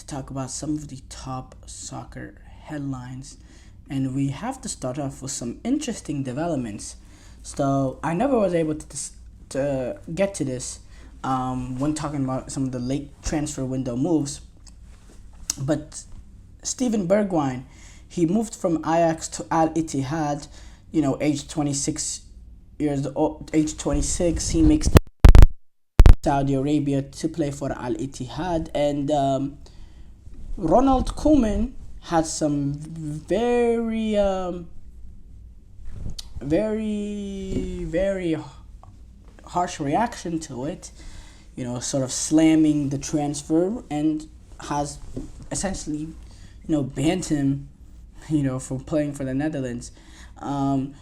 talk about some of the top soccer headlines, and we have to start off with some interesting developments. So I never was able to get to this when talking about some of the late transfer window moves, but Steven Bergwijn, he moved from Ajax to Al Ittihad, age 26 years old, age 26. He makes Saudi Arabia to play for Al Ittihad, and Ronald Koeman had some very harsh reaction to it, sort of slamming the transfer, and has essentially, banned him, from playing for the Netherlands. Ronald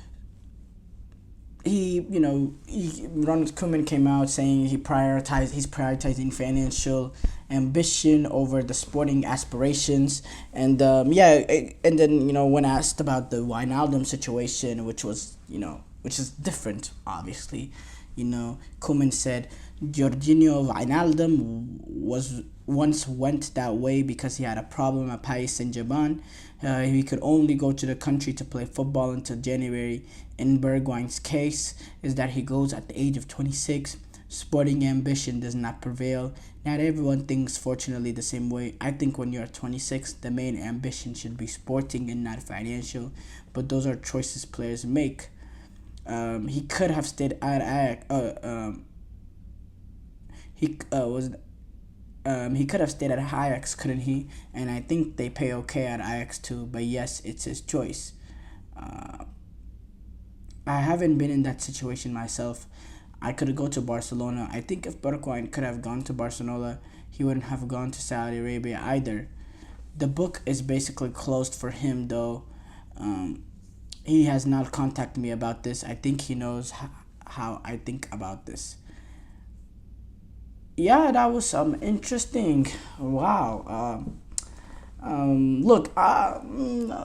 Koeman came out saying he's prioritizing financial ambition over the sporting aspirations, and and then when asked about the Wijnaldum situation, which is different, obviously, Koeman said Jorginho Wijnaldum once went that way because he had a problem at Paris Saint-Germain. He could only go to the country to play football until January. In Bergwijn's case, is that he goes at the age of 26. Sporting ambition does not prevail. Not everyone thinks, fortunately, the same way. I think when you're 26, the main ambition should be sporting and not financial. But those are choices players make. He could have stayed at Ajax. He could have stayed at Ajax, couldn't he? And I think they pay okay at Ajax too. But yes, it's his choice. I haven't been in that situation myself. I could go to Barcelona. I think if Bergwijn could have gone to Barcelona, he wouldn't have gone to Saudi Arabia either. The book is basically closed for him, though. He has not contacted me about this. I think he knows how I think about this. Yeah, that was interesting. Wow. Look,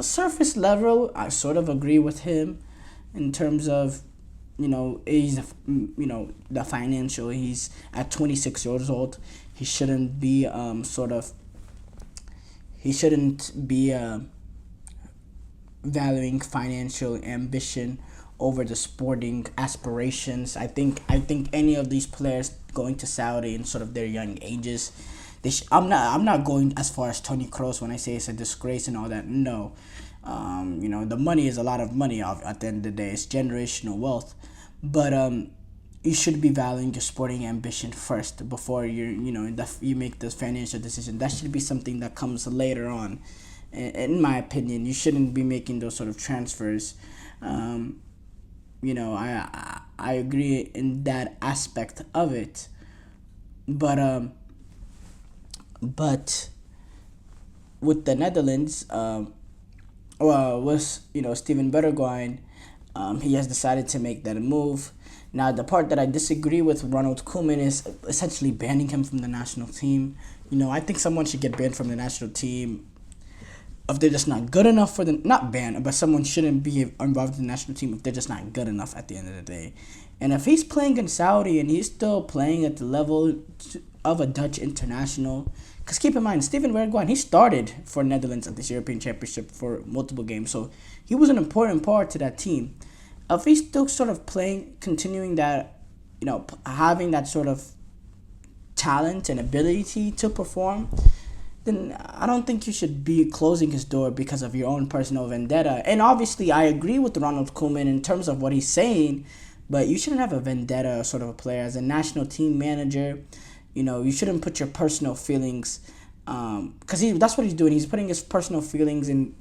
surface level, I sort of agree with him in terms of, he's, the financial. He's at 26 years old. He shouldn't be, he shouldn't be valuing financial ambition over the sporting aspirations. I think any of these players going to Saudi in sort of their young ages, I'm not going as far as Toni Kroos when I say it's a disgrace and all that. No, the money is a lot of money. At the end of the day, it's generational wealth, but you should be valuing your sporting ambition first before you make this financial decision. That should be something that comes later on. In my opinion, you shouldn't be making those sort of transfers. I agree in that aspect of it, but with the Netherlands, with Steven Bergwijn, he has decided to make that move. Now, the part that I disagree with Ronald Koeman is essentially banning him from the national team. I think someone should get banned from the national team if they're just not good enough for the, not banned, but someone shouldn't be involved in the national team if they're just not good enough at the end of the day. And if he's playing in Saudi and he's still playing at the level of a Dutch international, because keep in mind, Steven Bergwijn, he started for Netherlands at this European Championship for multiple games, so he was an important part to that team. If he's still sort of playing, continuing that, having that sort of talent and ability to perform, then I don't think you should be closing his door because of your own personal vendetta. And obviously, I agree with Ronald Koeman in terms of what he's saying, but you shouldn't have a vendetta sort of a player. As a national team manager, you shouldn't put your personal feelings, because that's what he's doing. He's putting his personal feelings in,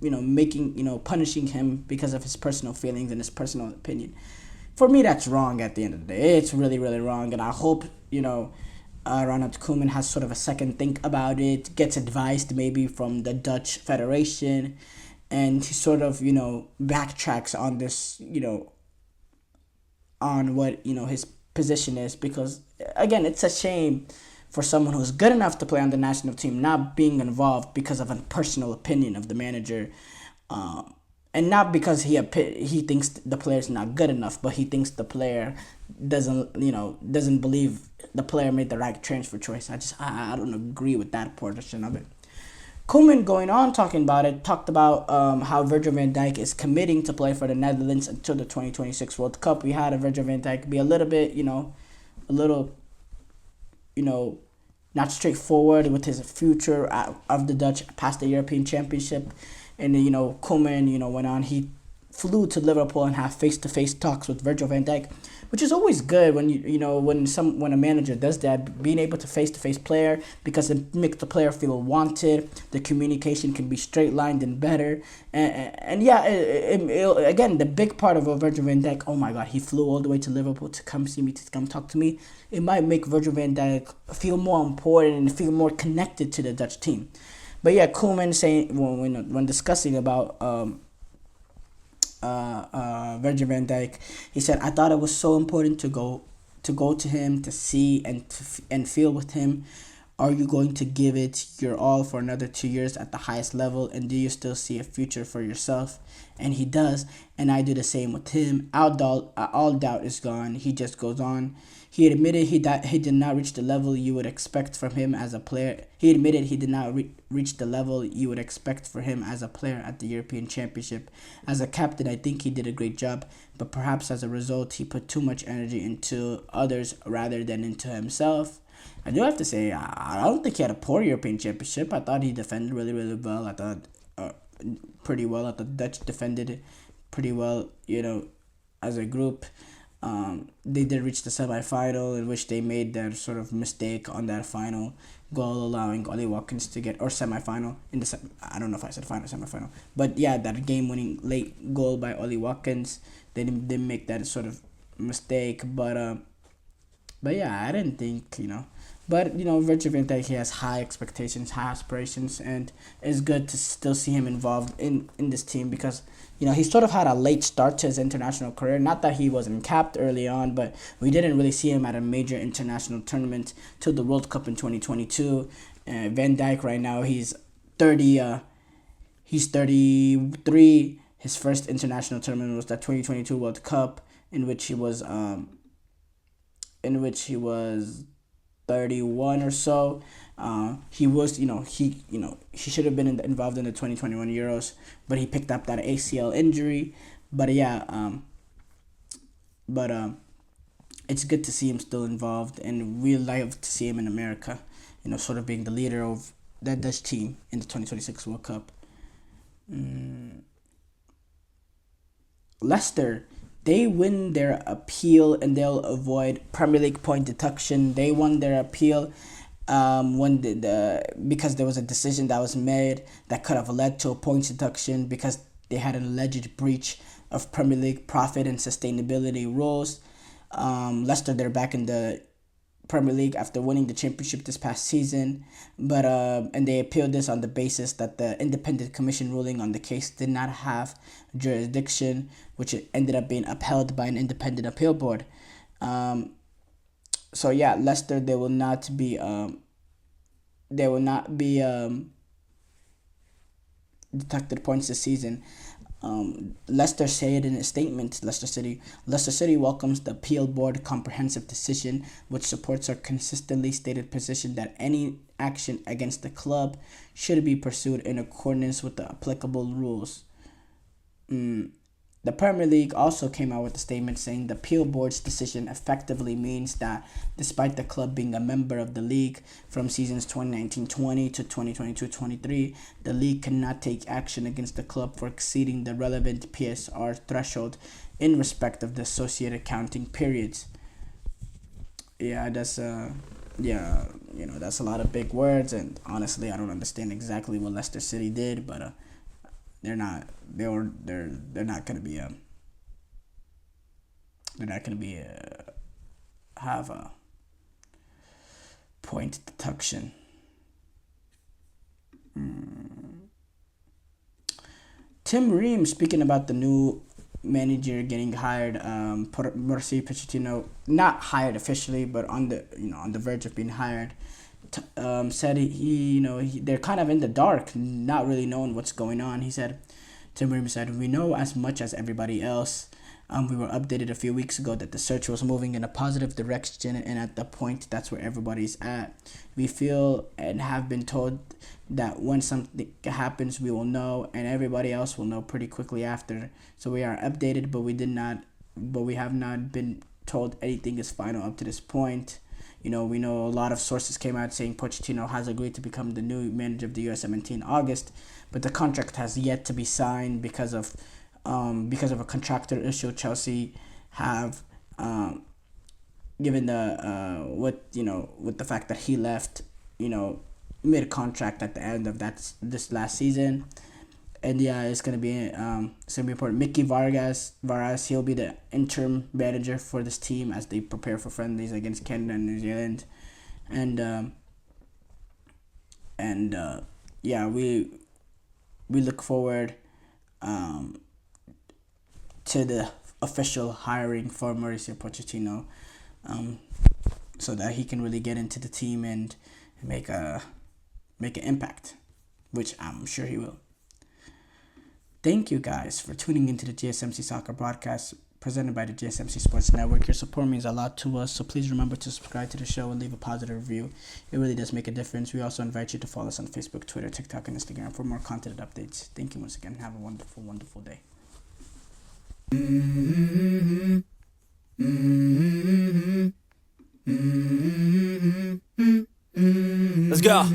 punishing him because of his personal feelings and his personal opinion. For me, that's wrong at the end of the day. It's really, really wrong, and I hope, Ronald Koeman has sort of a second think about it, gets advice maybe from the Dutch Federation, and he sort of, backtracks on this, on what, his position is. Because, again, it's a shame for someone who's good enough to play on the national team not being involved because of a personal opinion of the manager. And not because he thinks the player's not good enough, but he thinks the player doesn't believe the player made the right transfer choice. I don't agree with that portion of it. Koeman, going on talking about it, talked about how Virgil van Dijk is committing to play for the Netherlands until the 2026 World Cup. We had a Virgil van Dijk be a little bit, a little, you know, not straightforward with his future of the Dutch past the European Championship. And, Koeman, went on. He flew to Liverpool and have face-to-face talks with Virgil van Dijk, which is always good when when a manager does that, being able to face-to-face player, because it makes the player feel wanted. The communication can be straight-lined and better. And yeah, again, the big part of Virgil van Dijk, oh my God, he flew all the way to Liverpool to come see me, to come talk to me. It might make Virgil van Dijk feel more important and feel more connected to the Dutch team. But yeah, Koeman saying when discussing about Virgil van Dijk, he said, "I thought it was so important to go to him, to see and feel with him. Are you going to give it your all for another 2 years at the highest level? And do you still see a future for yourself?" And he does, and I do the same with him. All doubt is gone. He just goes on. He admitted he did not reach the level you would expect from him as a player. He admitted he did not reach the level you would expect for him as a player at the European Championship. As a captain, I think he did a great job, but perhaps as a result, he put too much energy into others rather than into himself. I do have to say, I don't think he had a poor European Championship. I thought he defended really, really well. I thought pretty well. I thought the Dutch defended it pretty well, as a group. They did reach the semi-final, in which they made their sort of mistake on that final goal, allowing Ollie Watkins to get, or semi-final, I don't know if I said final, semi-final, but yeah, that game-winning late goal by Ollie Watkins. They didn't make that sort of mistake, but yeah, I didn't think, But, Virgil van Dijk, he has high expectations, high aspirations, and it's good to still see him involved in this team because, he sort of had a late start to his international career. Not that he wasn't capped early on, but we didn't really see him at a major international tournament till the World Cup in 2022. Van Dijk right now, he's 30. He's 33. His first international tournament was the 2022 World Cup, in which he was 31 or so. He was, he should have been involved in the 2021 Euros, but he picked up that ACL injury. But yeah, it's good to see him still involved, and we like to see him in America, sort of being the leader of that Dutch team in the 2026 World Cup. Leicester, they win their appeal and they'll avoid Premier League point deduction. They won their appeal because there was a decision that was made that could have led to a points deduction because they had an alleged breach of Premier League profit and sustainability rules. Leicester, they're back in the Premier League after winning the championship this past season, but and they appealed this on the basis that the independent commission ruling on the case did not have jurisdiction, which ended up being upheld by an independent appeal board. So yeah, Leicester, they will not be deducted points this season. Leicester said in a statement, Leicester City welcomes the appeal board comprehensive decision, which supports our consistently stated position that any action against the club should be pursued in accordance with the applicable rules. The Premier League also came out with a statement saying the appeal board's decision effectively means that despite the club being a member of the league from seasons 2019-20 to 2022-23, the league cannot take action against the club for exceeding the relevant PSR threshold in respect of the associated counting periods. Yeah, that's that's a lot of big words, and honestly, I don't understand exactly what Leicester City did, but they're not gonna have a point deduction. Tim Ream, speaking about the new manager getting hired, Mauricio Pochettino, not hired officially, but on the verge of being hired, said they're kind of in the dark, not really knowing what's going on. Tim Ream said, "We know as much as everybody else. We were updated a few weeks ago that the search was moving in a positive direction, and at the point, that's where everybody's at. We feel and have been told that when something happens, we will know, and everybody else will know pretty quickly after. So we are updated, but we have not been told anything is final up to this point. We know a lot of sources came out saying Pochettino has agreed to become the new manager of the USMNT in August, but the contract has yet to be signed because of a contractor issue. Chelsea have given with the fact that he left, mid contract at the end of this last season. And yeah, it's gonna be important. Mickey Vargas, he'll be the interim manager for this team as they prepare for friendlies against Canada and New Zealand, and yeah, we look forward to the official hiring for Mauricio Pochettino, so that he can really get into the team and make an impact, which I'm sure he will. Thank you guys for tuning into the GSMC Soccer Podcast presented by the GSMC Sports Network. Your support means a lot to us, so please remember to subscribe to the show and leave a positive review. It really does make a difference. We also invite you to follow us on Facebook, Twitter, TikTok, and Instagram for more content updates. Thank you once again. Have a wonderful, wonderful day. Let's go.